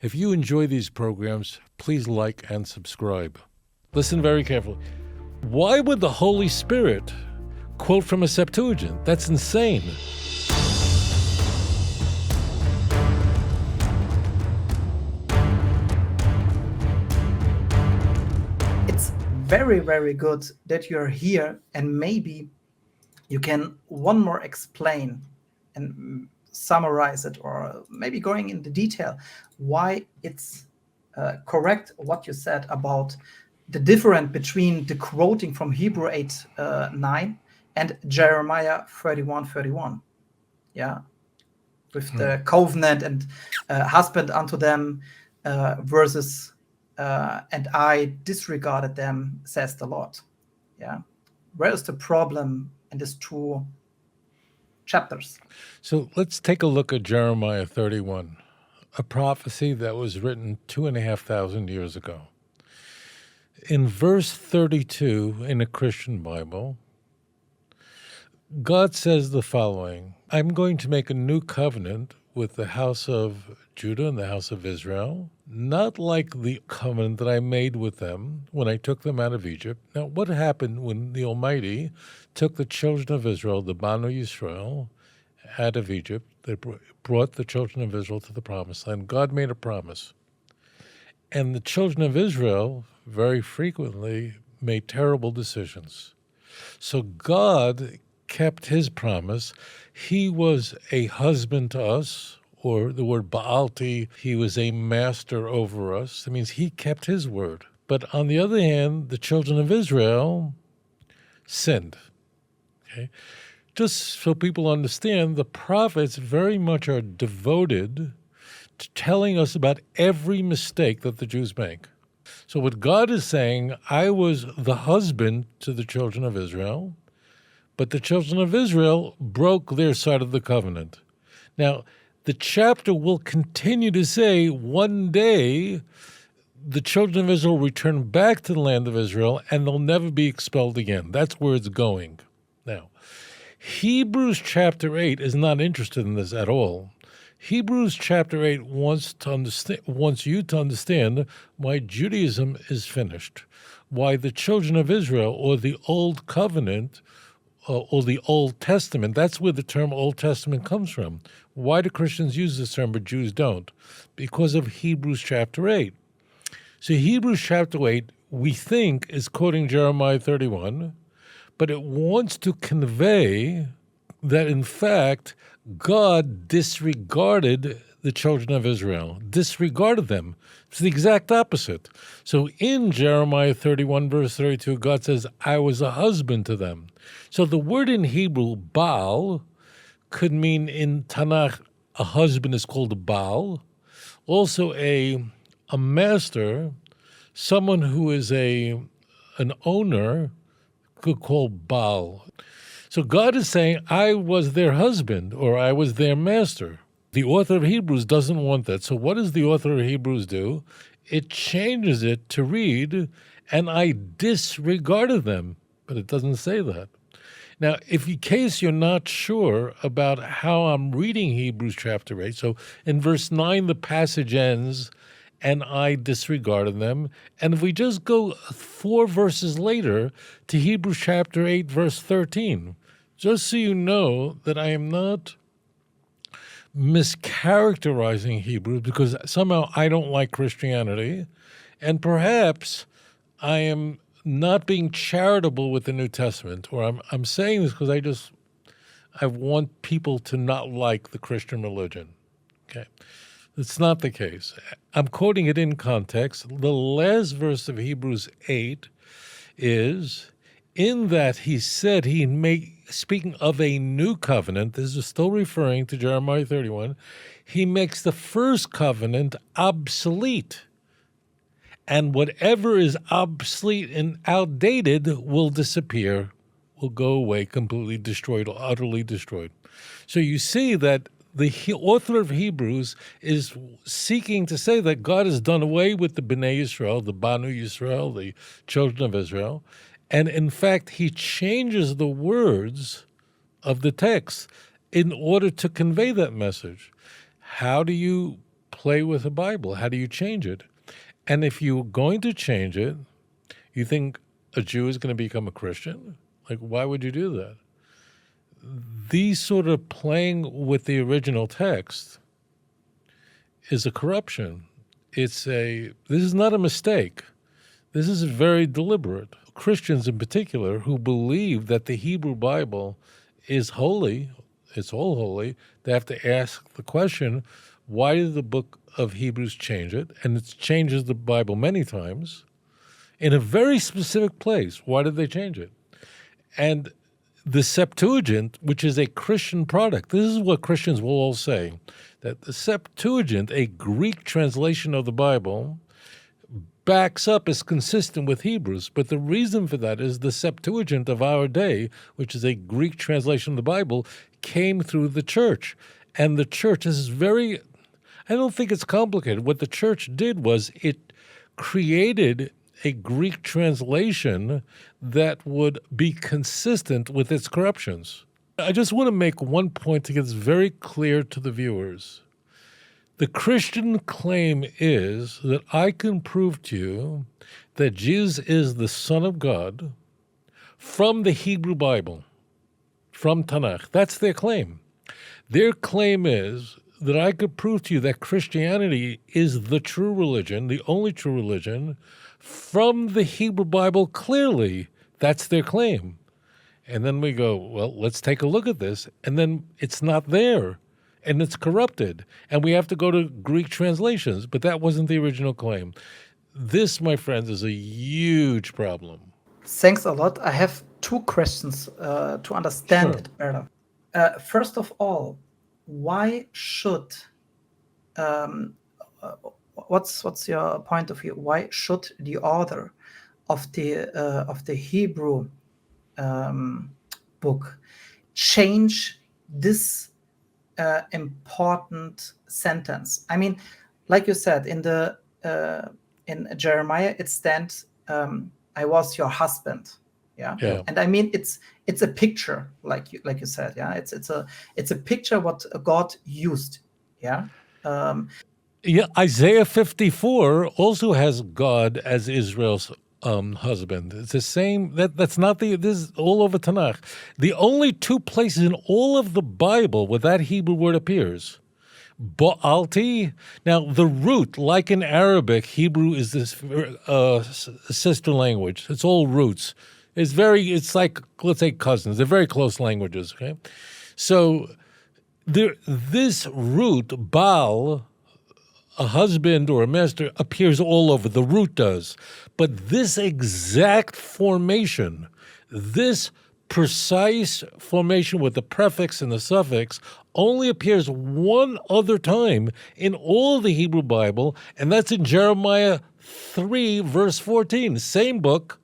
If you enjoy these programs, please like and subscribe. Listen very carefully. Why would the Holy Spirit quote from a Septuagint? That's insane. It's very, very good that you're here, and maybe you can one more explain and summarize it, or maybe going into detail why it's correct what you said about the difference between the quoting from Hebrew 8:9 and Jeremiah 31:31. Yeah, with the covenant and husband unto them versus and I disregarded them, says the Lord. Yeah, where is the problem in these two chapters? So let's take a look at Jeremiah 31, a prophecy that was written 2,500 years ago. In verse 32 in a Christian Bible, God says the following: I'm going to make a new covenant with the house of Judah and the house of Israel, not like the covenant that I made with them when I took them out of Egypt. Now, what happened when the Almighty took the children of Israel, the Banu Yisrael, out of Egypt? They brought the children of Israel to the promised land. God made a promise. And the children of Israel very frequently made terrible decisions. So God kept his promise. He was a husband to us, or the word Baalti, he was a master over us. That means he kept his word. But on the other hand, the children of Israel sinned. Okay? Just so people understand, the prophets very much are devoted to telling us about every mistake that the Jews make. So what God is saying, I was the husband to the children of Israel, but the children of Israel broke their side of the covenant. Now, the chapter will continue to say one day the children of Israel return back to the land of Israel and they'll never be expelled again. That's where it's going. Now, Hebrews chapter 8 is not interested in this at all. Hebrews chapter 8 wants you to understand why Judaism is finished, why the children of Israel, or the Old Covenant, or the Old Testament, that's where the term Old Testament comes from. Why do Christians use this term but Jews don't? Because of Hebrews chapter 8. So Hebrews chapter 8, we think, is quoting Jeremiah 31, but it wants to convey that, in fact, God disregarded the children of Israel, disregarded them. It's the exact opposite. So in Jeremiah 31, verse 32, God says, I was a husband to them. So the word in Hebrew, Baal, could mean in Tanakh, a husband is called a Baal. Also a master, someone who is an owner, could call Baal. So God is saying, I was their husband, or I was their master. The author of Hebrews doesn't want that. So what does the author of Hebrews do? It changes it to read, and I disregarded them. But it doesn't say that. Now, in case you're not sure about how I'm reading Hebrews chapter 8, so in verse 9, the passage ends, and I disregarded them. And if we just go 4 verses later to Hebrews chapter 8, verse 13, just so you know that I am not mischaracterizing Hebrews, because somehow I don't like Christianity, and perhaps I am not being charitable with the New Testament, or I'm saying this because I want people to not like the Christian religion. Okay, it's not the case. I'm quoting it in context. The last verse of Hebrews 8 is, in that he said speaking of a new covenant, this is still referring to Jeremiah 31, he makes the first covenant obsolete. And whatever is obsolete and outdated will disappear, will go away, completely destroyed, or utterly destroyed. So you see that the author of Hebrews is seeking to say that God has done away with the Bnei Yisrael, the Banu Yisrael, the children of Israel, and in fact, he changes the words of the text in order to convey that message. How do you play with the Bible? How do you change it? And if you're going to change it, you think a Jew is going to become a Christian? Like, why would you do that? These sort of playing with the original text is a corruption. This is not a mistake. This is very deliberate. Christians in particular who believe that the Hebrew Bible is holy, it's all holy, they have to ask the question, why did the book of Hebrews change it? And it changes the Bible many times in a very specific place. Why did they change it? And the Septuagint, which is a Christian product, this is what Christians will all say, that the Septuagint, a Greek translation of the Bible, backs up is consistent with Hebrews. But the reason for that is the Septuagint of our day, which is a Greek translation of the Bible, came through the church. And the church is I don't think it's complicated. What the church did was it created a Greek translation that would be consistent with its corruptions. I just want to make one point to get this very clear to the viewers. The Christian claim is that I can prove to you that Jesus is the Son of God from the Hebrew Bible, from Tanakh. That's their claim. Their claim is that I could prove to you that Christianity is the true religion, the only true religion, from the Hebrew Bible clearly. That's their claim. And then we go, well, let's take a look at this. And then it's not there. And it's corrupted. And we have to go to Greek translations. But that wasn't the original claim. This, my friends, is a huge problem. Thanks a lot. I have two questions to understand it better. First of all, why should what's your point of view? Why should the author of the Hebrew book change this important sentence? I mean, like you said, in Jeremiah it stands, "I was your husband." Yeah. And I mean, it's a picture, like you said. Yeah, it's a picture what God used. Yeah. Isaiah 54 also has God as Israel's husband. It's the same. That's not this is all over Tanakh. The only two places in all of the Bible where that Hebrew word appears, Baalti. Now the root, like in Arabic, Hebrew is this sister language. It's all roots. It's like, let's say, cousins. They're very close languages. Okay, so this root Baal, a husband or a master, appears all over. The root does. But this exact formation, this precise formation with the prefix and the suffix only appears one other time in all the Hebrew Bible, and that's in Jeremiah 3, verse 14. Same book,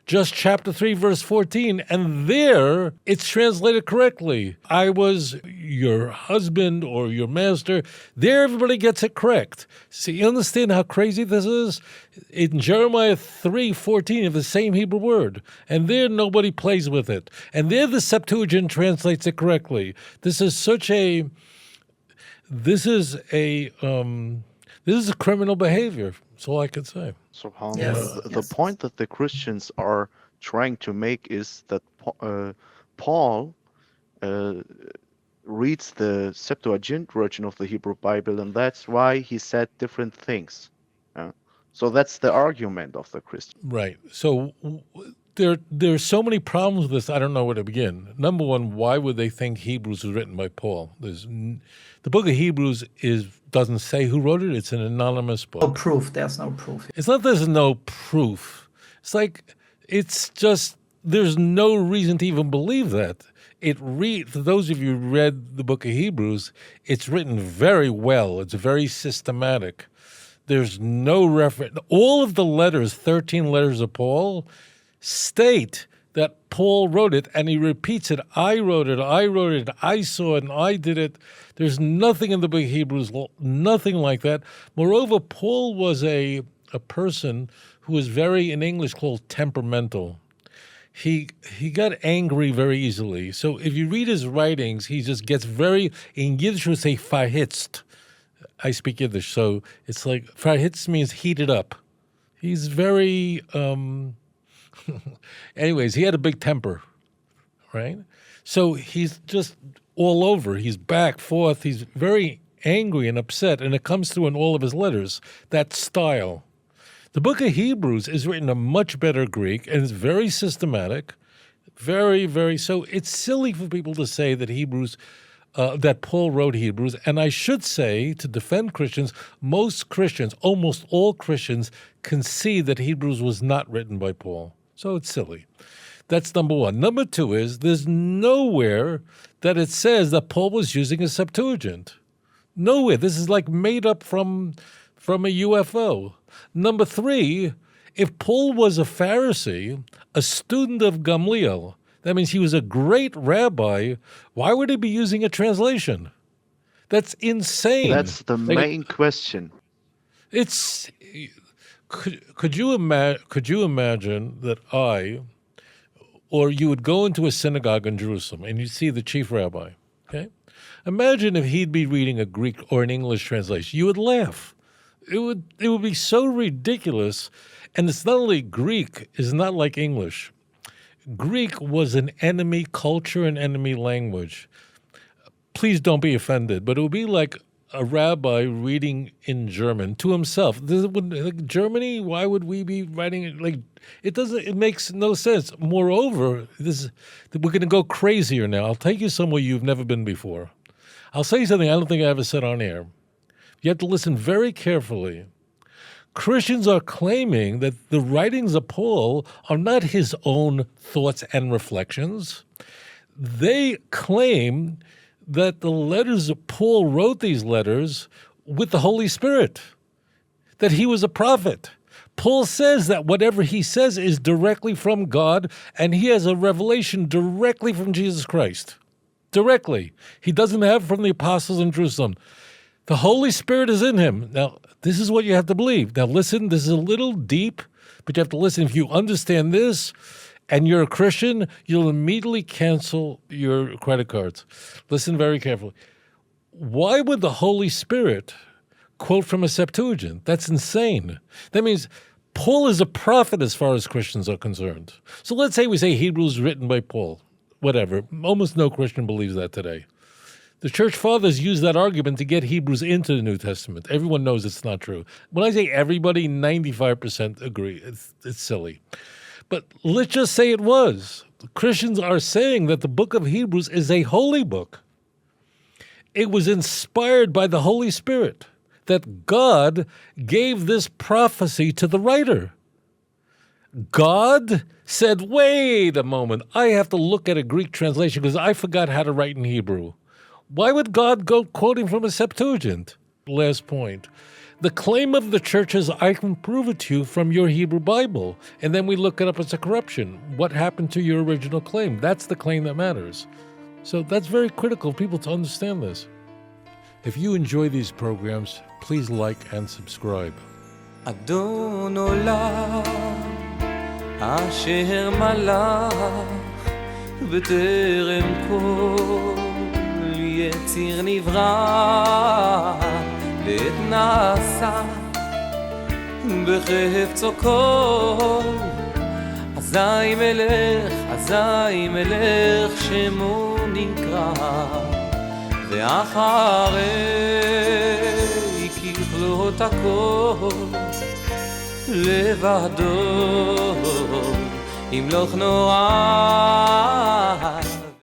just chapter 3, verse 14, and there it's translated correctly. I was your husband or your master. There everybody gets it correct. So you understand how crazy this is? In Jeremiah 3:14, you have the same Hebrew word, and there nobody plays with it. And there the Septuagint translates it correctly. This is criminal behavior. That's all I could say. So, Hans, Yes. the point that the Christians are trying to make is that Paul reads the Septuagint version of the Hebrew Bible, and that's why he said different things. So that's the argument of the Christian. Right. So there's so many problems with this, I don't know where to begin. Number one, why would they think Hebrews was written by Paul? The book of Hebrews doesn't say who wrote it. It's an anonymous book. No proof. There's no proof. It's not there's no proof. It's just there's no reason to even believe that. For those of you who read the book of Hebrews, it's written very well. It's very systematic. There's no reference. All of the letters, 13 letters of Paul, state that Paul wrote it, and he repeats it. I wrote it, I saw it, and I did it. There's nothing in the book of Hebrews, nothing like that. Moreover, Paul was a person who was very, in English, called temperamental. He got angry very easily. So if you read his writings, he just gets very, in Yiddish would say, verhitzt. I speak Yiddish, so it's like verhitzt means heated up. He's very, anyways, he had a big temper, right? So he's just all over. He's back, forth. He's very angry and upset, and it comes through in all of his letters, that style. The book of Hebrews is written in much better Greek, and it's very systematic, very, very, so it's silly for people to say that that Paul wrote Hebrews, and I should say, to defend Christians, most Christians, almost all Christians, concede that Hebrews was not written by Paul. So it's silly. That's number one. Number two is, there's nowhere that it says that Paul was using a Septuagint. Nowhere. This is like made up from a UFO. Number three, if Paul was a Pharisee, a student of Gamliel, that means he was a great rabbi, why would he be using a translation? That's insane. That's the main question. It's could you imagine that or you would go into a synagogue in Jerusalem and you'd see the chief rabbi, okay? Imagine if he'd be reading a Greek or an English translation. You would laugh. It would be so ridiculous. And it's not only Greek, it's not like English. Greek was an enemy culture and enemy language. Please don't be offended, but it would be like a rabbi reading in German to himself. Germany, why would we be writing it like it doesn't? It makes no sense. Moreover, we're going to go crazier now. I'll take you somewhere you've never been before. I'll say something I don't think I ever said on air. You have to listen very carefully. Christians are claiming that the writings of Paul are not his own thoughts and reflections. They claim that the letters of Paul wrote these letters with the Holy Spirit, that he was a prophet. Paul says that whatever he says is directly from God, and he has a revelation directly from Jesus Christ. Directly. He doesn't have from the apostles in Jerusalem. The Holy Spirit is in him. Now, this is what you have to believe. Now, listen, this is a little deep, but you have to listen. If you understand this and you're a Christian, you'll immediately cancel your credit cards. Listen very carefully. Why would the Holy Spirit quote from a Septuagint? That's insane. That means Paul is a prophet as far as Christians are concerned. So let's say we say Hebrews written by Paul. Whatever. Almost no Christian believes that today. The church fathers use that argument to get Hebrews into the New Testament. Everyone knows it's not true. When I say everybody, 95% agree. It's silly. But let's just say it was. Christians are saying that the book of Hebrews is a holy book. It was inspired by the Holy Spirit, that God gave this prophecy to the writer. God said, wait a moment, I have to look at a Greek translation because I forgot how to write in Hebrew. Why would God go quoting from a Septuagint? Last point. The claim of the church is, I can prove it to you from your Hebrew Bible. And then we look it up as a corruption. What happened to your original claim? That's the claim that matters. So that's very critical for people to understand this. If you enjoy these programs, please like and subscribe. אדון עולם אשר מלך בטרם כל יציר נברא לעת נעשה בחפצו כל אזי מלך שמו נקרא ואחרי ככלות הכל לבדו ימלוך נורא